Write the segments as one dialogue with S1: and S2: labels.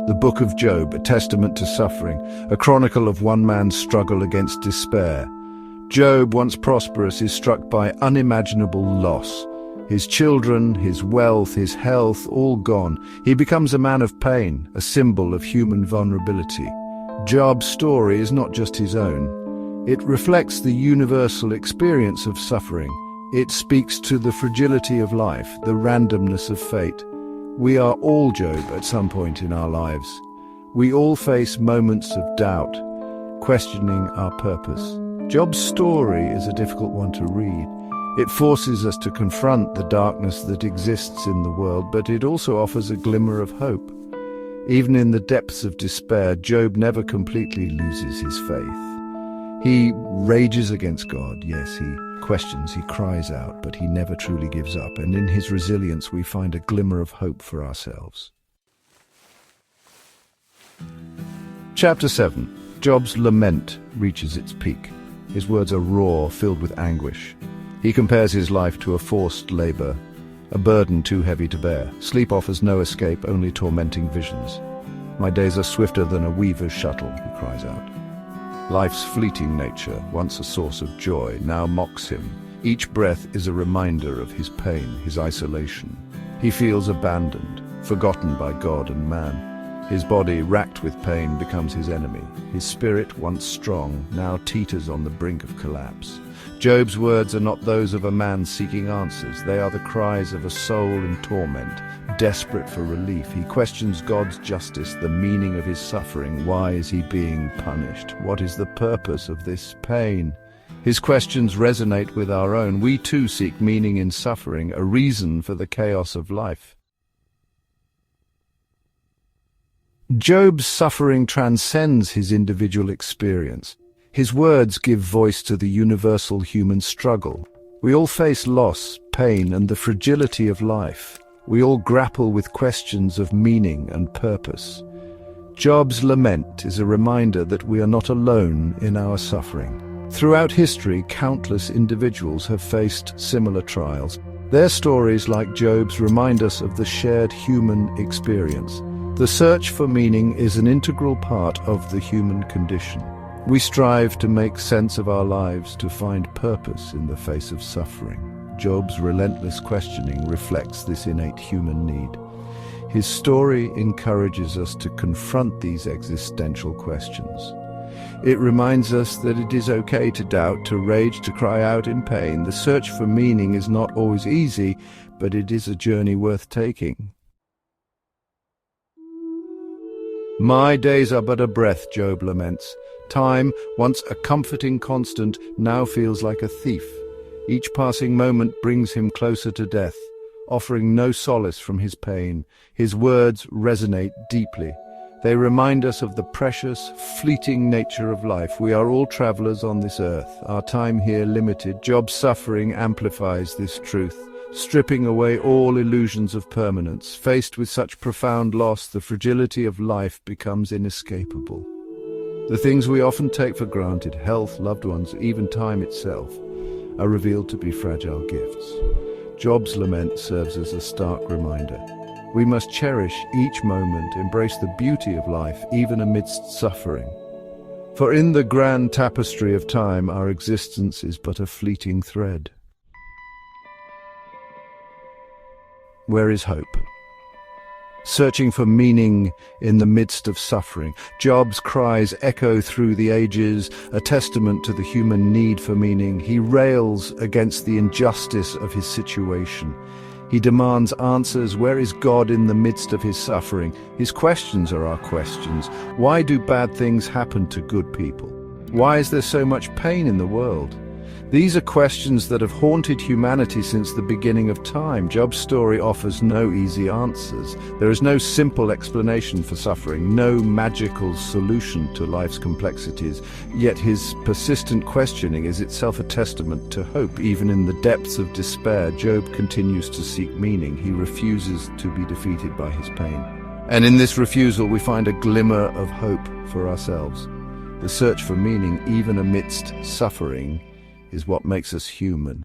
S1: The Book of Job, a testament to suffering, a chronicle of one man's struggle against despair. Job, once prosperous, is struck by unimaginable loss. His children, his wealth, his health, all gone. He becomes a man of pain, a symbol of human vulnerability. Job's story is not just his own. It reflects the universal experience of suffering. It speaks to the fragility of life, the randomness of fate. We are all Job at some point in our lives. We all face moments of doubt, questioning our purpose. Job's story is a difficult one to read. It forces us to confront the darkness that exists in the world, but it also offers a glimmer of hope. Even in the depths of despair, Job never completely loses his faith. He rages against God, yes, he questions, he cries out, but he never truly gives up, and in his resilience we find a glimmer of hope for ourselves. Chapter 7. Job's lament reaches its peak. His words are raw, filled with anguish. He compares his life to a forced labor, a burden too heavy to bear. Sleep offers no escape, only tormenting visions. My days are swifter than a weaver's shuttle, he cries out. Life's fleeting nature, once a source of joy, now mocks him. Each breath is a reminder of his pain, his isolation. He feels abandoned, forgotten by God and man. His body, racked with pain, becomes his enemy. His spirit, once strong, now teeters on the brink of collapse. Job's words are not those of a man seeking answers. They are the cries of a soul in torment, desperate for relief. He questions God's justice, the meaning of his suffering. Why is he being punished? What is the purpose of this pain? His questions resonate with our own. We too seek meaning in suffering, a reason for the chaos of life. Job's suffering transcends his individual experience. His words give voice to the universal human struggle. We all face loss, pain, and the fragility of life. We all grapple with questions of meaning and purpose. Job's lament is a reminder that we are not alone in our suffering. Throughout history, countless individuals have faced similar trials. Their stories, like Job's, remind us of the shared human experience. The search for meaning is an integral part of the human condition. We strive to make sense of our lives, to find purpose in the face of suffering. Job's relentless questioning reflects this innate human need. His story encourages us to confront these existential questions. It reminds us that it is okay to doubt, to rage, to cry out in pain. The search for meaning is not always easy, but it is a journey worth taking. My days are but a breath, Job laments. Time, once a comforting constant, now feels like a thief. Each passing moment brings him closer to death, offering no solace from his pain. His words resonate deeply. They remind us of the precious, fleeting nature of life. We are all travelers on this earth, our time here limited. Job's suffering amplifies this truth, stripping away all illusions of permanence. Faced with such profound loss, the fragility of life becomes inescapable. The things we often take for granted, health, loved ones, even time itself, are revealed to be fragile gifts. Job's lament serves as a stark reminder. We must cherish each moment, embrace the beauty of life, even amidst suffering. For in the grand tapestry of time, our existence is but a fleeting thread. Where is hope? Searching for meaning in the midst of suffering. Job's cries echo through the ages, a testament to the human need for meaning. He rails against the injustice of his situation. He demands answers. Where is God in the midst of his suffering? His questions are our questions. Why do bad things happen to good people? Why is there so much pain in the world? These are questions that have haunted humanity since the beginning of time. Job's story offers no easy answers. There is no simple explanation for suffering, no magical solution to life's complexities. Yet his persistent questioning is itself a testament to hope. Even in the depths of despair, Job continues to seek meaning. He refuses to be defeated by his pain. And in this refusal, we find a glimmer of hope for ourselves. The search for meaning, even amidst suffering, is what makes us human.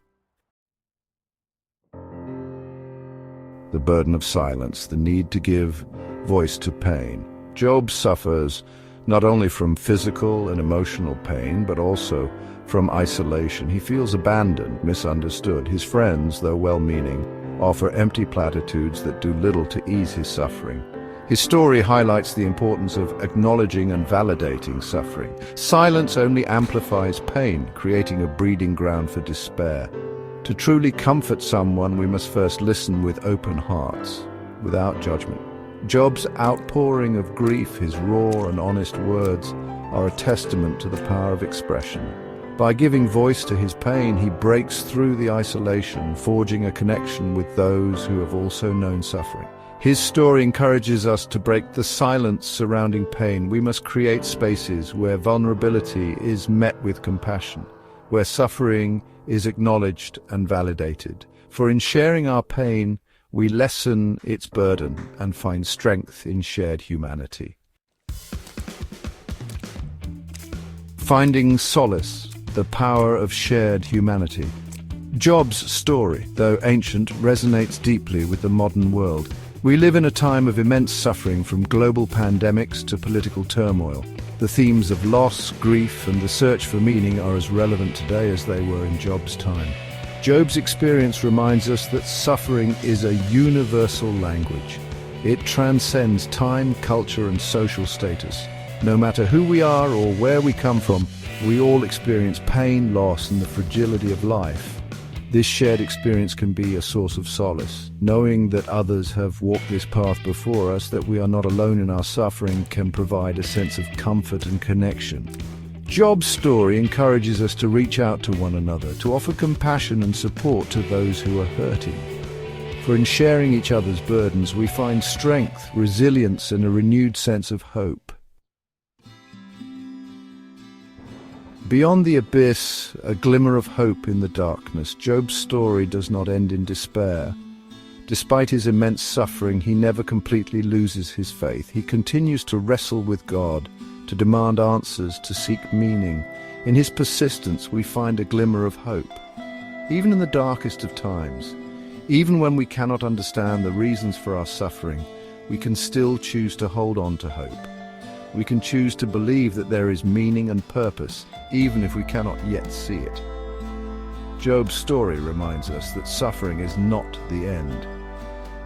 S1: The burden of silence, the need to give voice to pain. Job suffers not only from physical and emotional pain, but also from isolation. He feels abandoned, misunderstood. His friends, though well-meaning, offer empty platitudes that do little to ease his suffering. His story highlights the importance of acknowledging and validating suffering. Silence only amplifies pain, creating a breeding ground for despair. To truly comfort someone, we must first listen with open hearts, without judgment. Job's outpouring of grief, his raw and honest words, are a testament to the power of expression. By giving voice to his pain, he breaks through the isolation, forging a connection with those who have also known suffering. His story encourages us to break the silence surrounding pain. We must create spaces where vulnerability is met with compassion, where suffering is acknowledged and validated. For in sharing our pain, we lessen its burden and find strength in shared humanity. Finding solace, the power of shared humanity. Job's story, though ancient, resonates deeply with the modern world. We live in a time of immense suffering, from global pandemics to political turmoil. The themes of loss, grief, and the search for meaning are as relevant today as they were in Job's time. Job's experience reminds us that suffering is a universal language. It transcends time, culture, and social status. No matter who we are or where we come from, we all experience pain, loss, and the fragility of life. This shared experience can be a source of solace. Knowing that others have walked this path before us, that we are not alone in our suffering, can provide a sense of comfort and connection. Job's story encourages us to reach out to one another, to offer compassion and support to those who are hurting. For in sharing each other's burdens, we find strength, resilience, and a renewed sense of hope. Beyond the abyss, a glimmer of hope in the darkness. Job's story does not end in despair. Despite his immense suffering, he never completely loses his faith. He continues to wrestle with God, to demand answers, to seek meaning. In his persistence, we find a glimmer of hope. Even in the darkest of times, even when we cannot understand the reasons for our suffering, we can still choose to hold on to hope. We can choose to believe that there is meaning and purpose, even if we cannot yet see it. Job's story reminds us that suffering is not the end.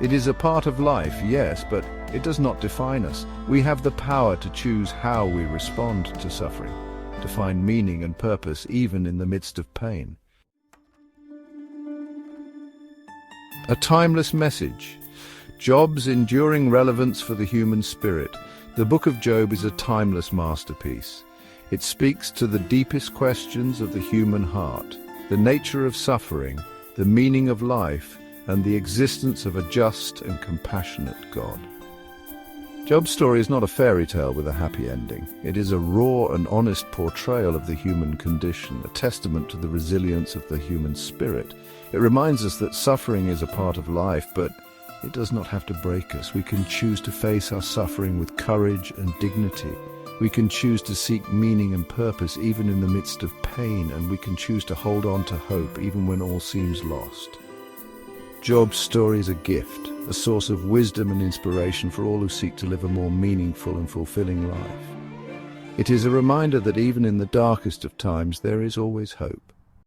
S1: It is a part of life, yes, but it does not define us. We have the power to choose how we respond to suffering, to find meaning and purpose even in the midst of pain. A timeless message. Job's enduring relevance for the human spirit. The Book of Job is a timeless masterpiece. It speaks to the deepest questions of the human heart, the nature of suffering, the meaning of life, and the existence of a just and compassionate God. Job's story is not a fairy tale with a happy ending. It is a raw and honest portrayal of the human condition, a testament to the resilience of the human spirit. It reminds us that suffering is a part of life, but it does not have to break us. We can choose to face our suffering with courage and dignity. We can choose to seek meaning and purpose even in the midst of pain, and we can choose to hold on to hope even when all seems lost. Job's story is a gift, a source of wisdom and inspiration for all who seek to live a more meaningful and fulfilling life. It is a reminder that even in the darkest of times, there is always hope.